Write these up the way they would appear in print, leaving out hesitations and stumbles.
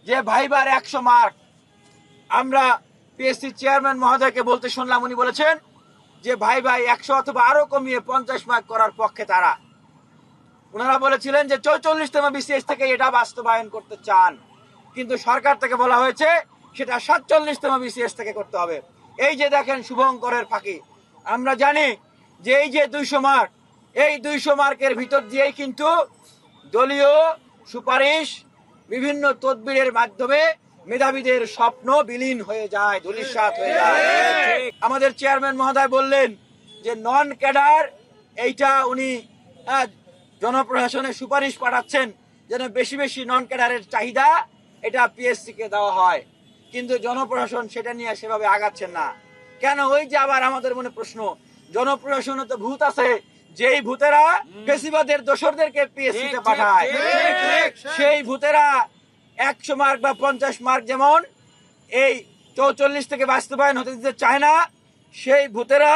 যে ভাইবার 100 মার্ক। আমরা পিএসসি চেয়ারম্যান মহোদয়কে বলতে শুনলাম, উনি বলেছেন যে ভাই 100 অথবা আরো কমিয়ে 50 মার্ক করার পক্ষে তারা। ওনারা বলেছিলেন যে 44তম বিসিএস থেকে এটা বাস্তবায়ন করতে চান, কিন্তু সরকার থেকে বলা হয়েছে সেটা 47তম বিসিএস থেকে করতে হবে। এই যে দেখেন শুভঙ্করের ফাঁকি। আমরা জানি যে এই যে 200 মার্ক, এই 200 মার্কের ভিতর দিয়েই কিন্তু দলীয় সুপারিশ, বিভিন্ন তদবিরের মাধ্যমে মেধাবীদের স্বপ্ন বিলীন হয়ে যায়, ধূলিসাৎ হয়ে যায়। আমাদের চেয়ারম্যান মহোদয় বললেন যে নন ক্যাডার, এইটা উনি জনপ্রশাসনে সুপারিশ পাঠাচ্ছেন যেন বেশি বেশি নন ক্যাডারের চাহিদা এটা পিএসসি কে দেওয়া হয়, কিন্তু জনপ্রশাসন সেটা নিয়ে সেভাবে আগাচ্ছেন না কেন? ওই যে আবার আমাদের মনে প্রশ্ন, জনপ্রশাসনে তো ভূত আছে, যেই ভূতেরা ফেসিবাদের দোসরদেরকে পিএসসি তে পাঠায়, সেই ভূতেরা 100 মার্ক বা 50 মার্ক যেমন এই 44 থেকে বাস্তবায়ন হতে দিতে চায় না, সেই ভূতেরা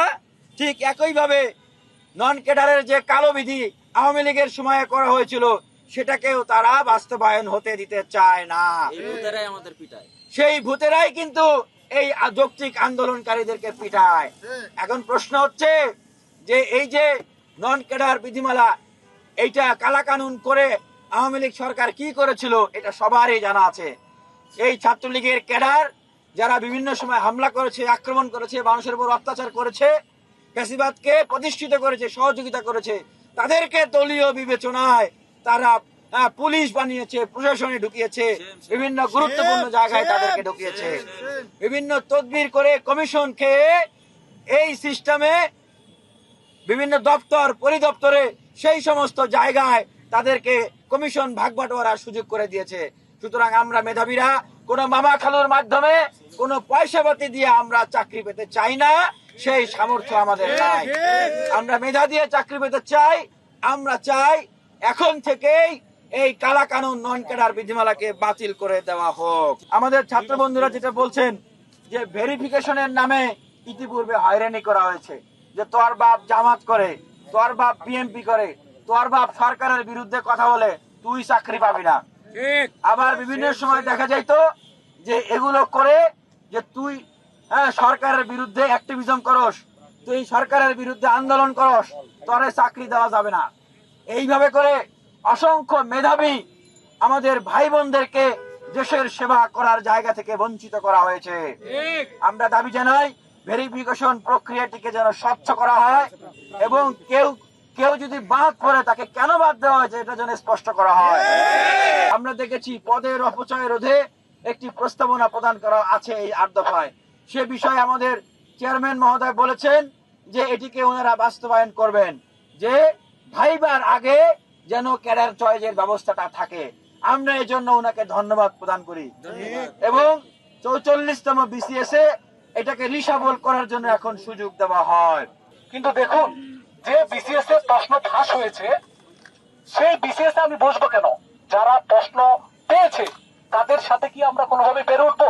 ঠিক একইভাবে নন ক্যাডারের যে কালো বিধি আওয়ামী লীগের সময়ে করা হয়েছিল সেটাকেও তারা বাস্তবায়ন হতে দিতে চায় না। সেই ভূতেরাই কিন্তু এই যৌক্তিক আন্দোলনকারীদেরকে পিটায়। এখন প্রশ্ন হচ্ছে যে এই যে নন ক্যাডার বিধিমালা, এইটা কালাকানুন করে আওয়ামী লীগ সরকার কি করেছিল এটা সবারই জানা আছে। এই ছাত্রলীগের ক্যাডার যারা বিভিন্ন সময় হামলা করেছে, আক্রমণ করেছে, মানুষের উপর অত্যাচার করেছে, ফ্যাসিবাদকে প্রতিষ্ঠিত করেছে, সহযোগিতা করেছে, তাদেরকে দলীয় বিবেচনায় তারা পুলিশ বানিয়েছে, প্রশাসনে ঢুকিয়েছে, বিভিন্ন গুরুত্বপূর্ণ জায়গায় তাদেরকে ঢুকিয়েছে, বিভিন্ন তদবির করে কমিশন খেয়ে এই সিস্টেমে বিভিন্ন দপ্তর পরিদপ্তরে সেই সমস্ত জায়গায় তাদেরকে কমিশন ভাগ বাটোয়ারার সুযোগ করে দিয়েছে। সুতরাং আমরা মেধাবীরা কোন মামা খালুর মাধ্যমে কোন পয়সাপাতি দিয়ে আমরা চাকরি পেতে চাই না, সেই সামর্থ্য আমাদের নাই। আমরা মেধা দিয়ে চাকরি পেতে চাই। আমরা চাই এখন থেকেই এই কালা কানুন নন ক্যাডার বিধিমালাকে বাতিল করে দেওয়া হোক। আমাদের ছাত্র বন্ধুরা যেটা বলছেন যে ভেরিফিকেশনের নামে ইতিপূর্বে হয়রানি করা হয়েছে, যে তোর বাপ জামাত করে, তোর বাপ বিএনপি করে, তোর বাপ সরকারের বিরুদ্ধে কথা বলে, তুই চাকরি পাবি না। আবার বিভিন্ন সময় দেখা যাইতো যে এগুলো করে যে তুই সরকারের বিরুদ্ধে অ্যাক্টিভিজম করস, তুই সরকারের বিরুদ্ধে আন্দোলন করস, তোরে চাকরি দেওয়া যাবে না। এইভাবে করে অসংখ্য মেধাবী আমাদের ভাই বোনদেরকে দেশের সেবা করার জায়গা থেকে বঞ্চিত করা হয়েছে। আমরা দাবি জানাই ভেরিফিকেশন প্রক্রিয়াটিকে যেন স্বচ্ছ করা হয় এবং কেউ যদি বাদ পড়ে তাকে কেন বাদ দেওয়া হয়েছে এটা যেন স্পষ্ট করা হয়। আমরা দেখেছি পদের অপচয় রোধে একটি প্রস্তাবনা প্রদান করা আছে এই 8 দফায়। সে বিষয়ে আমাদের চেয়ারম্যান মহোদয় বলেছেন যে এটিকে ওনারা বাস্তবায়ন করবেন, যে ভাইবার আগে যেন ক্যাডার চয়েসের ব্যবস্থাটা থাকে। আমরা এই জন্য ওনাকে ধন্যবাদ প্রদান করি এবং 44তম বিসিএস এ এটাকে রিসাবল করার জন্য এখন সুযোগ দেওয়া হয়। কিন্তু দেখুন, যে বিসিএস এর প্রশ্ন ফাঁস হয়েছে সেই বিসিএস আমি বসবো কেন? যারা প্রশ্ন পেয়েছে তাদের সাথে কি আমরা কোনোভাবে পেরে উঠবো?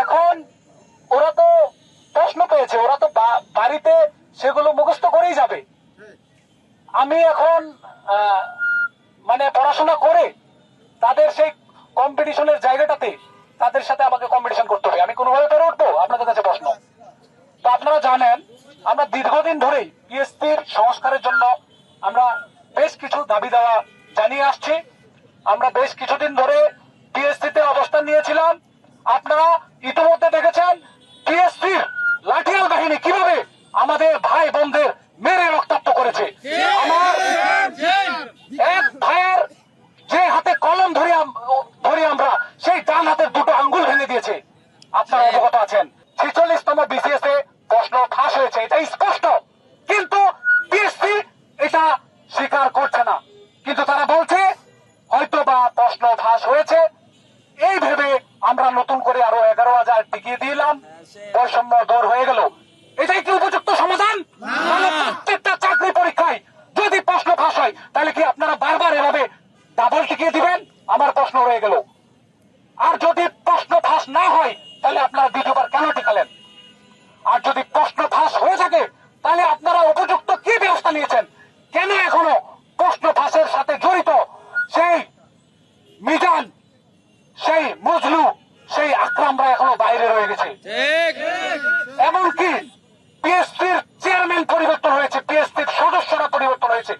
এখন ওরা তো প্রশ্ন পেয়েছে, ওরা তো বাড়িতে সেগুলো মুখস্থ করেই যাবে। আমি এখন মানে পড়াশোনা করে তাদের সেই কম্পিটিশনের জায়গাটাতে তাদের সাথে আমাকে কম্পিটিশন করতে হবে, আমি কোনোভাবে পেরে উঠবো? আপনাদের কাছে প্রশ্ন। তো আপনারা জানেন আমরা দীর্ঘদিন ধরেই পিএসসির সংস্কারের জন্য আমরা বেশ কিছু দাবি দেওয়া জানিয়ে আসছি। আমরা বেশ কিছুদিন ধরে পিএসসিতে অবস্থান নিয়েছিলাম। আপনারা ইতিমধ্যে দেখেছেন পিএসসির লাঠিয়াল বাহিনী কিভাবে আমাদের ভাই বোনদের মেরে রক্তাক্ত করেছে। আমার এক ভাইয়ের যে হাতে কলম ধরি আমরা, সেই ডান হাতের দুটো আঙ্গুল ভেঙে দিয়েছে। আপনারা অবগত আছেন। 46তম বিসিএস এ প্রশ্ন ফাঁস হয়েছে, এটা স্পষ্ট, কিন্তু পিএসসি এটা স্বীকার করছে না। কিন্তু তারা বলছে হয়তো বা প্রশ্ন ফাঁস হয়েছে, এই ভেবে আমরা নতুন করে আরো 11,000 টিকিয়ে দিলাম, বৈষম্য দূর হয়ে গেল। এটাই কি উপযুক্ত সমাধান? প্রত্যেকটা চাকরি পরীক্ষায় যদি প্রশ্ন ফাঁস হয় তাহলে কি আপনারা বারবার এভাবে ডাবল টিকিয়ে দিবেন? আমার প্রশ্ন রয়ে গেল। আর যদি প্রশ্ন ফাঁস না হয় তাহলে আপনারা দ্বিতীয়বার কেন টিকালেন? আর যদি প্রশ্ন ফাঁস হয়ে থাকে তাহলে আপনারা উপযুক্ত কি ব্যবস্থা নিয়েছেন? কেন এখনো প্রশ্ন ফাঁসের সাথে জড়িত সেই মিজান সেই মজলু, সেই আকরামরা এখনো বাইরে রয়ে গেছে। এমনকি পিএসসির চেয়ারম্যান পরিবর্তন হয়েছে, পিএসসির সদস্যরা পরিবর্তন হয়েছে,